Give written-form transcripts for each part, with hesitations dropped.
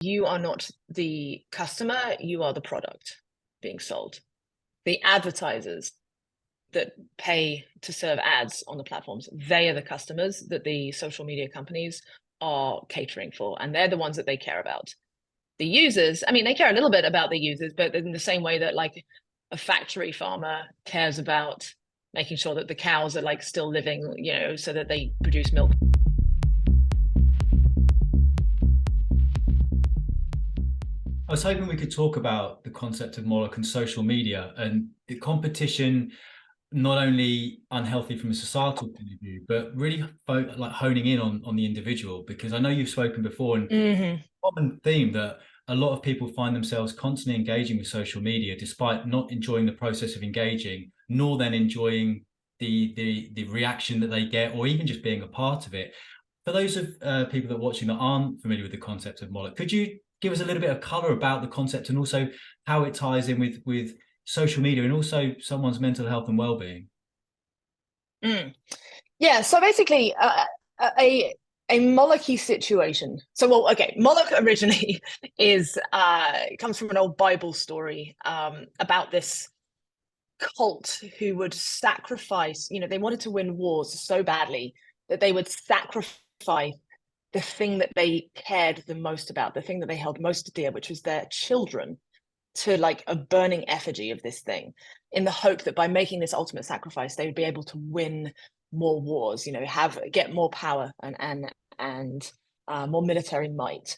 you are not the customer, you are the product being sold. The advertisers that pay to serve ads on the platforms, they are the customers that the social media companies are catering for, and they're the ones that they care about. The users, I mean, they care a little bit about the users, but in the same way that like a factory farmer cares about making sure that the cows are like still living, you know, so that they produce milk. I was hoping we could talk about the concept of Moloch and social media and the competition, not only unhealthy from a societal point of view, but really like honing in on the individual. Because I know you've spoken before, and common theme that a lot of people find themselves constantly engaging with social media, despite not enjoying the process of engaging, nor then enjoying the reaction that they get, or even just being a part of it. For those of people that are watching that aren't familiar with the concept of Moloch, could you give us a little bit of color about the concept and also how it ties in with social media and also someone's mental health and well-being? Yeah, so basically, a Molochi situation. So, well, okay, Moloch originally is comes from an old Bible story about this cult who would sacrifice. You know, they wanted to win wars so badly that they would sacrifice the thing that they cared the most about, the thing that they held most dear, which was their children, to like a burning effigy of this thing, in the hope that by making this ultimate sacrifice, they would be able to win more wars, you know, get more power and more military might.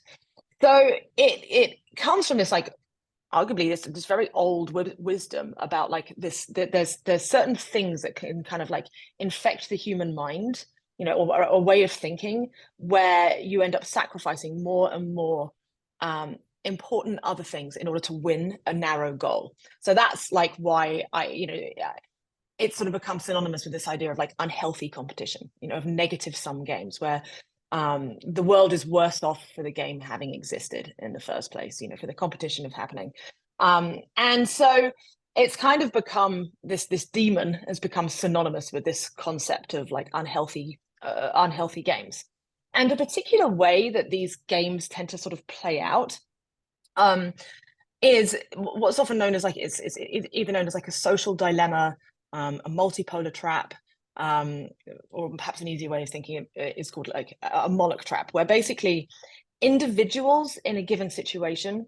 So it comes from this like arguably this very old wisdom about like this, that there's certain things that can kind of like infect the human mind, you know, or a way of thinking where you end up sacrificing more and more important other things in order to win a narrow goal. So that's like why it sort of becomes synonymous with this idea of like unhealthy competition, you know, of negative sum games where the world is worse off for the game having existed in the first place, you know, for the competition of happening. And so it's kind of become this demon has become synonymous with this concept of like unhealthy games. And the particular way that these games tend to sort of play out is what's often known as like it's either known as like a social dilemma, a multipolar trap, or perhaps an easier way of thinking it is called like a Moloch trap, where basically individuals in a given situation,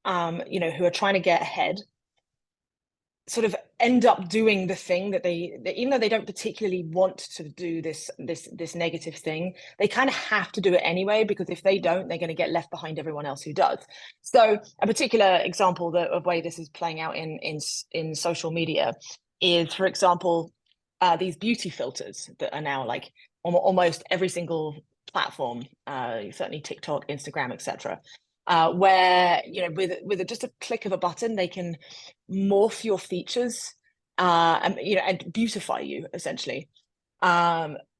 you know, who are trying to get ahead, sort of end up doing the thing that they even though they don't particularly want to do this negative thing, they kind of have to do it anyway, because if they don't, they're going to get left behind everyone else who does. So a particular example of way this is playing out in social media is, for example, these beauty filters that are now like almost every single platform, certainly TikTok, Instagram, etc., where, you know, with just a click of a button, they can morph your features and, you know, and beautify you essentially,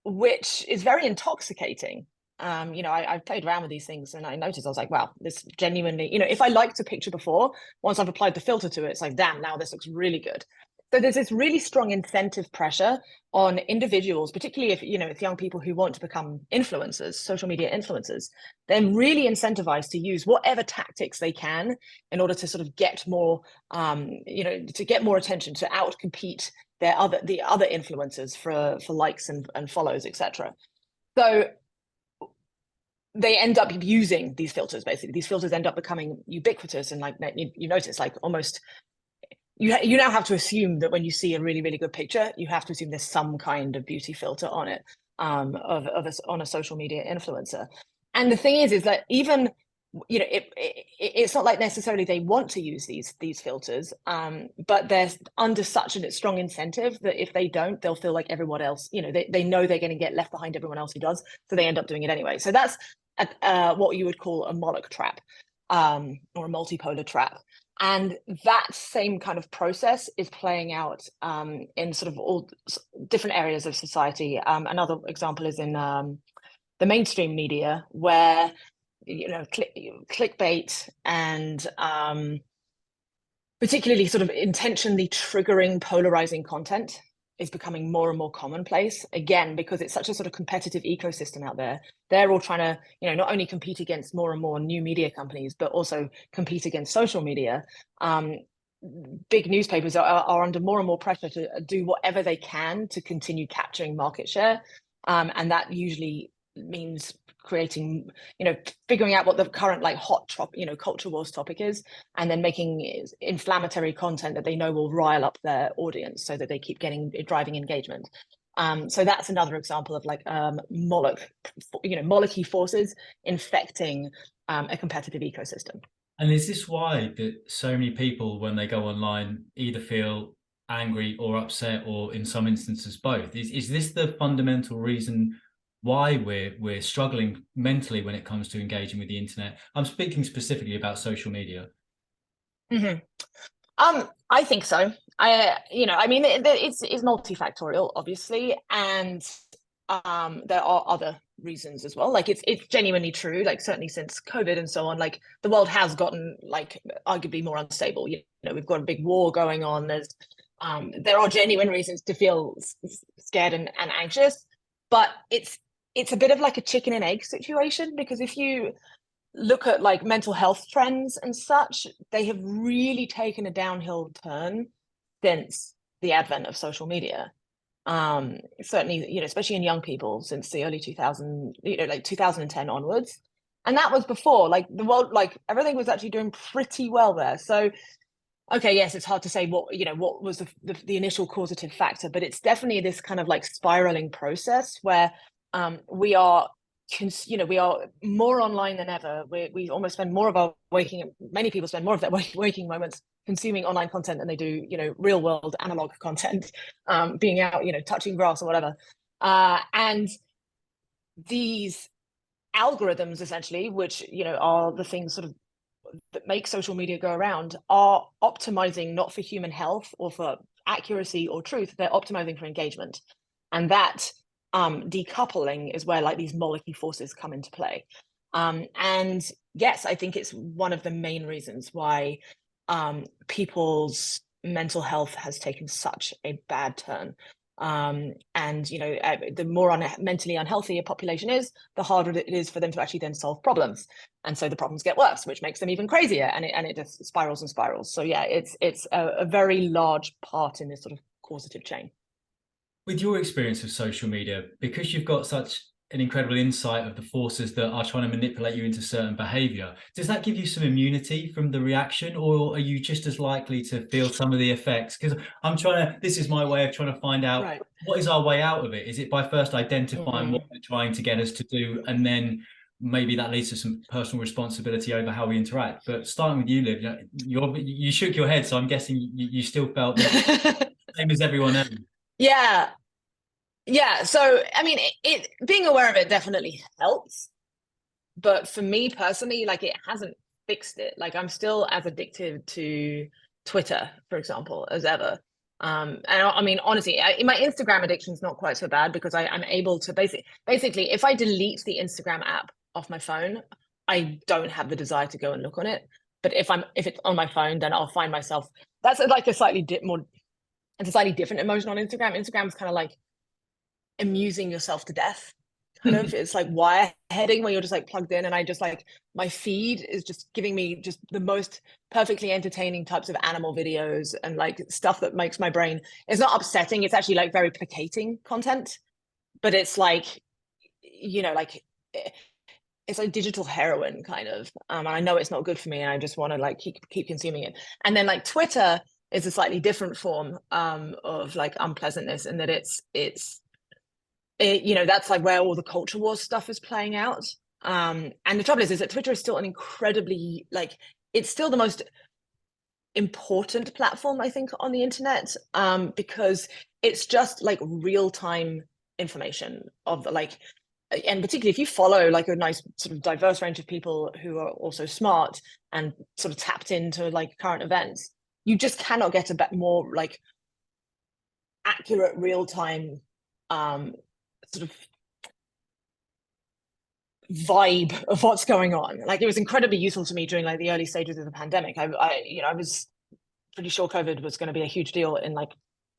which is very intoxicating. You know, I played around with these things and I noticed, I was like, wow, this genuinely, you know, if I liked a picture before, once I've applied the filter to it, it's like, damn, now this looks really good. So there's this really strong incentive pressure on individuals, particularly if, you know, it's young people who want to become influencers, social media influencers. They're really incentivized to use whatever tactics they can in order to sort of get more, you know, to get more attention, to outcompete the other influencers for likes and follows, etc. So they end up using these filters. Basically, these filters end up becoming ubiquitous, and like you notice, like almost you now have to assume that when you see a really, really good picture, you have to assume there's some kind of beauty filter on it, on a social media influencer. And the thing is that even, you know, it's not like necessarily they want to use these filters, but they're under such a strong incentive that if they don't, they'll feel like everyone else, you know, they know they're going to get left behind everyone else who does, so they end up doing it anyway. So that's what you would call a Moloch trap, or a multipolar trap. And that same kind of process is playing out in sort of all different areas of society. Another example is in the mainstream media, where, you know, clickbait and particularly sort of intentionally triggering polarizing content is becoming more and more commonplace, again, because it's such a sort of competitive ecosystem out there. They're all trying to, not only compete against more and more new media companies, but also compete against social media. Big newspapers are under more and more pressure to do whatever they can to continue capturing market share. And that usually means creating, figuring out what the current like hot culture wars topic is, and then making inflammatory content that they know will rile up their audience so that they keep driving engagement. So that's another example of like Moloch, Molochian forces infecting a competitive ecosystem. And is this why that so many people, when they go online, either feel angry or upset, or in some instances both? Is this the fundamental reason why we're struggling mentally when it comes to engaging with the internet? I'm speaking specifically about social media. Mm-hmm. I think so. It's multifactorial, obviously, and there are other reasons as well. Like it's genuinely true. Like certainly since COVID and so on, like the world has gotten like arguably more unstable. We've got a big war going on. There are genuine reasons to feel scared and anxious, but it's a bit of like a chicken and egg situation, because if you look at like mental health trends and such, they have really taken a downhill turn since the advent of social media. Certainly, especially in young people since the early 2000s, like 2010 onwards. And that was before like the world, like everything was actually doing pretty well there. So, okay, yes, it's hard to say what was the initial causative factor, but it's definitely this kind of like spiraling process where we are more online than ever. We almost spend more of our many people spend more of their waking moments consuming online content than they do, real world analog content, being out, touching grass or whatever. And these algorithms essentially, which, are the things sort of that make social media go around, are optimizing not for human health or for accuracy or truth, they're optimizing for engagement. And that decoupling is where like these Molochian forces come into play. And yes, I think it's one of the main reasons why people's mental health has taken such a bad turn. And the more mentally unhealthy a population is, the harder it is for them to actually then solve problems, and so the problems get worse, which makes them even crazier, and it just spirals and spirals. So yeah, it's a very large part in this sort of causative chain. With your experience of social media, because you've got such an incredible insight of the forces that are trying to manipulate you into certain behavior, does that give you some immunity from the reaction, or are you just as likely to feel some of the effects? Because this is my way of trying to find out, right, what is our way out of it? Is it by first identifying what they're trying to get us to do, and then maybe that leads to some personal responsibility over how we interact? But starting with you, Liv, you shook your head, so I'm guessing you still felt the same as everyone else. Yeah. So, I mean, it being aware of it definitely helps. But for me personally, like it hasn't fixed it. Like I'm still as addicted to Twitter, for example, as ever. And I mean, honestly, my Instagram addiction is not quite so bad, because I'm able to basically, if I delete the Instagram app off my phone, I don't have the desire to go and look on it. But if it's on my phone, then I'll find myself. That's like a slightly different emotion on Instagram. Instagram's kind of like amusing yourself to death, kind of. It's like wireheading, where you're just like plugged in, and I just like, my feed is just giving me just the most perfectly entertaining types of animal videos and like stuff that makes my brain, it's not upsetting, it's actually like very placating content, but it's like, like it's like digital heroin kind of, and I know it's not good for me, and I just want to like keep consuming it. And then like Twitter is a slightly different form of like unpleasantness, in that it's that's like where all the culture wars stuff is playing out. And the trouble is that Twitter is still an incredibly, like, it's still the most important platform, I think, on the internet, because it's just like real-time information of like, and particularly if you follow like a nice sort of diverse range of people who are also smart and sort of tapped into like current events, you just cannot get a bit more like accurate real-time sort of vibe of what's going on. Like it was incredibly useful to me during like the early stages of the pandemic. I was pretty sure COVID was going to be a huge deal in like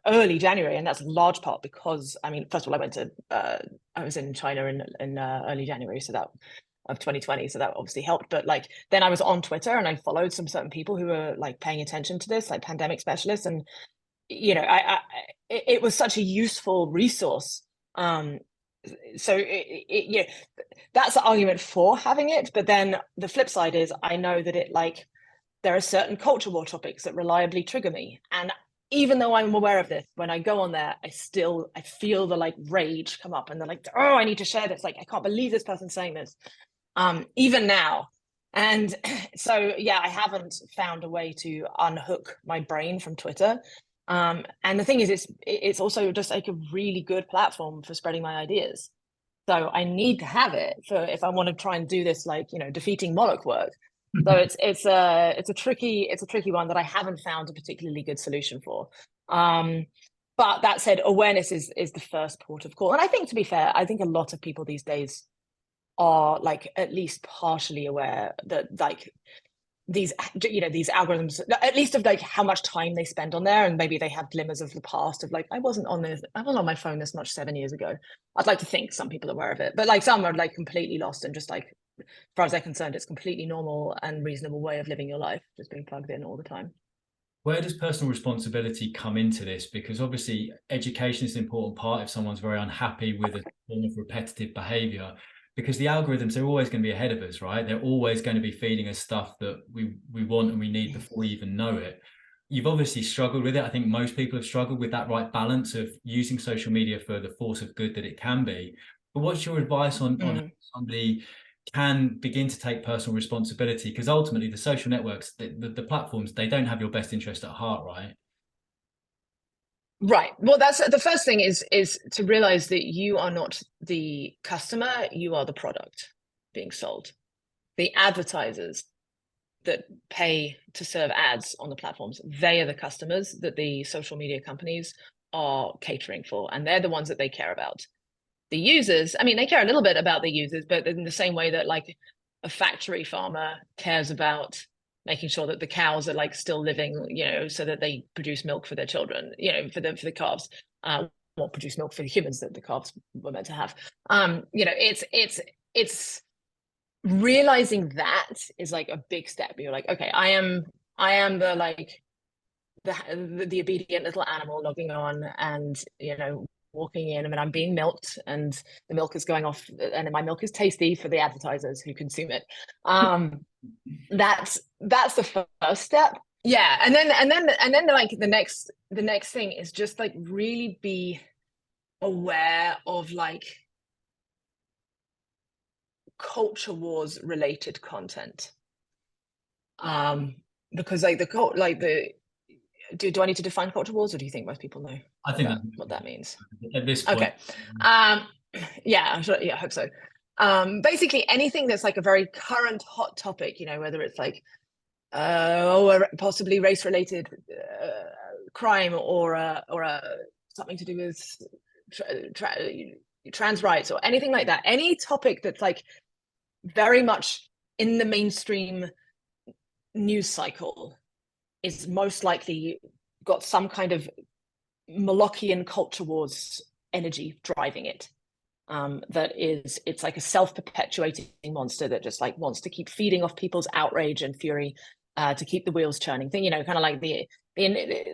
early January, and that's a large part because, I mean, first of all, I was in China in early January, so that of 2020, so that obviously helped. But like then I was on Twitter and I followed some certain people who were like paying attention to this, like pandemic specialists, and it was such a useful resource. So that's the argument for having it. But then the flip side is I know that there are certain culture war topics that reliably trigger me, and even though I'm aware of this, when I go on there, I feel the like rage come up, and they're like, oh, I need to share this. Like, I can't believe this person's saying this. Even now. And so, yeah, I haven't found a way to unhook my brain from Twitter. And the thing is, it's also just like a really good platform for spreading my ideas. So I need to have it for if I want to try and do this, like, defeating Moloch work. So it's a tricky one that I haven't found a particularly good solution for. But that said, awareness is the first port of call. And I think, to be fair, I think a lot of people these days are like at least partially aware that like these algorithms, at least of like how much time they spend on there, and maybe they have glimmers of the past of like I wasn't on my phone this much 7 years ago. I'd like to think some people are aware of it, but like some are like completely lost and just like, as far as they're concerned, it's completely normal and reasonable way of living your life, just being plugged in all the time. Where does personal responsibility come into this? Because obviously education is an important part if someone's very unhappy with a form of repetitive behavior, because the algorithms are always going to be ahead of us, right? They're always going to be feeding us stuff that we want and we need before we even know it. You've obviously struggled with it. I think most people have struggled with that right balance of using social media for the force of good that it can be. But what's your advice on how somebody can begin to take personal responsibility? Because ultimately the social networks, the platforms, they don't have your best interest at heart, right? Right. Well, that's the first thing is to realize that you are not the customer, you are the product being sold. The advertisers that pay to serve ads on the platforms, they are the customers that the social media companies are catering for, and they're the ones that they care about. The users, I mean, they care a little bit about the users, but in the same way that like a factory farmer cares about making sure that the cows are like still living, so that they produce milk for their children, for the calves, or produce milk for the humans that the calves were meant to have. It's realizing that is like a big step. You're like, okay, I am the like the obedient little animal logging on and walking in, and I'm being milked, and the milk is going off, and my milk is tasty for the advertisers who consume it. That's the first step. Yeah, and then like the next thing is just like really be aware of like culture wars related content. Because like do I need to define culture wars, or do you think most people know what that means at this point? Okay. Yeah, I'm sure. Yeah, I hope so. Basically anything that's like a very current hot topic, whether it's like possibly race related crime or something to do with trans rights or anything like that, any topic that's like very much in the mainstream news cycle is most likely got some kind of Molochian culture wars energy driving it. It's like a self-perpetuating monster that just like wants to keep feeding off people's outrage and fury to keep the wheels churning. Thing, kind of like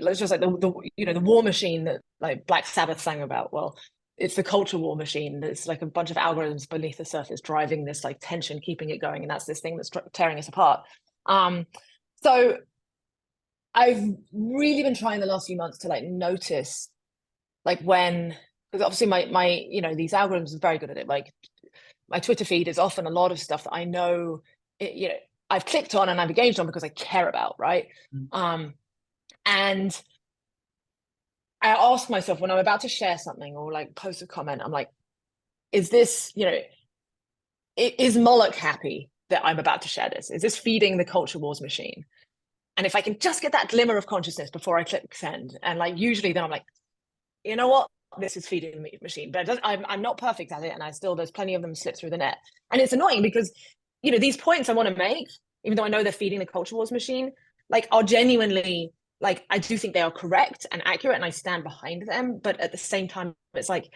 let's just like the war machine that like Black Sabbath sang about. Well, it's the culture war machine. It's like a bunch of algorithms beneath the surface driving this like tension, keeping it going, and that's this thing that's tearing us apart. So I've really been trying the last few months to like notice like when, because obviously my these algorithms are very good at it. Like my Twitter feed is often a lot of stuff that I know I've clicked on and I've engaged on because I care about, right? And I ask myself when I'm about to share something or like post a comment, I'm like, is this, is Moloch happy that I'm about to share this? Is this feeding the culture wars machine? And if I can just get that glimmer of consciousness before I click send, and like usually then I'm like, you know what, this is feeding the machine, but I'm not perfect at it, and there's plenty of them slip through the net, and it's annoying because these points I want to make, even though I know they're feeding the culture wars machine, like are genuinely like, I do think they are correct and accurate, and I stand behind them. But at the same time, it's like,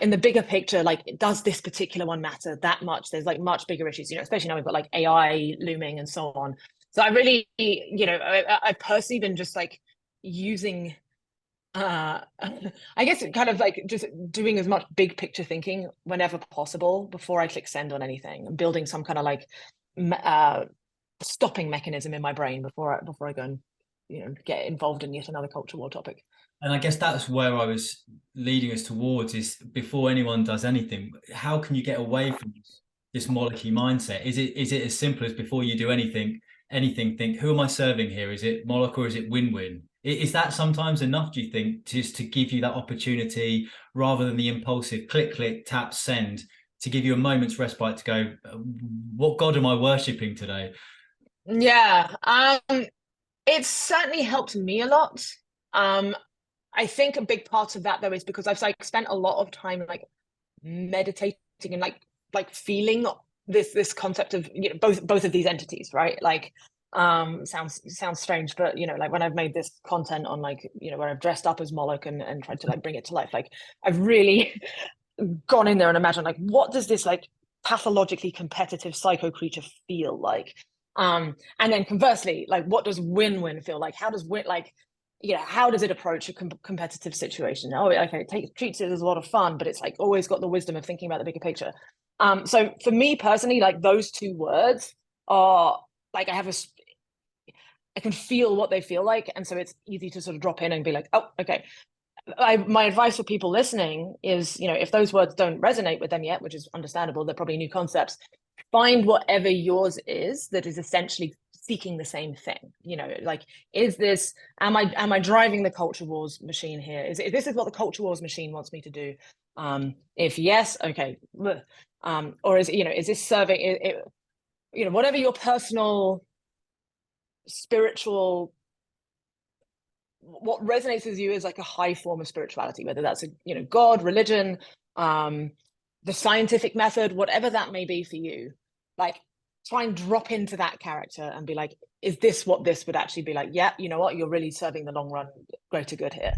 in the bigger picture, like, does this particular one matter that much? There's like much bigger issues, especially now we've got like AI looming and so on. So I really, I personally been just like using, I guess kind of like just doing as much big picture thinking whenever possible before I click send on anything, and building some kind of like stopping mechanism in my brain before I go and get involved in yet another culture war topic. And I guess that's where I was leading us towards, is before anyone does anything, how can you get away from this Molochian mindset? Is it as simple as before you do anything, think, who am I serving here? Is it Moloch or is it win-win? Is that sometimes enough, do you think, just to give you that opportunity rather than the impulsive click, click, tap, send, to give you a moment's respite to go, what God am I worshipping today? Yeah, it's certainly helped me a lot. I think a big part of that though is because I've like spent a lot of time like meditating and like feeling this concept of both of these entities, right? Like sounds strange, but like when I've made this content on like where I've dressed up as Moloch and tried to like bring it to life, like I've really gone in there and imagined like, what does this like pathologically competitive psycho creature feel like? And then conversely, like, what does win-win feel like? How does win, like, how does it approach a competitive situation? Oh, okay, it treats it as a lot of fun, but it's like always got the wisdom of thinking about the bigger picture. So for me personally, like those two words are like, I can feel what they feel like, and so it's easy to sort of drop in and be like, oh, okay. My advice for people listening is, if those words don't resonate with them yet, which is understandable, they're probably new concepts, find whatever yours is that is essentially seeking the same thing. Like, is this, am I driving the culture wars machine here? Is this is what the culture wars machine wants me to do? If yes, okay. Or is this serving it, whatever your personal spiritual, what resonates with you is like a high form of spirituality, whether that's God, religion, the scientific method, whatever that may be for you. Like, try and drop into that character and be like, is this what this would actually be like? Yeah, you know what, you're really serving the long run greater good here.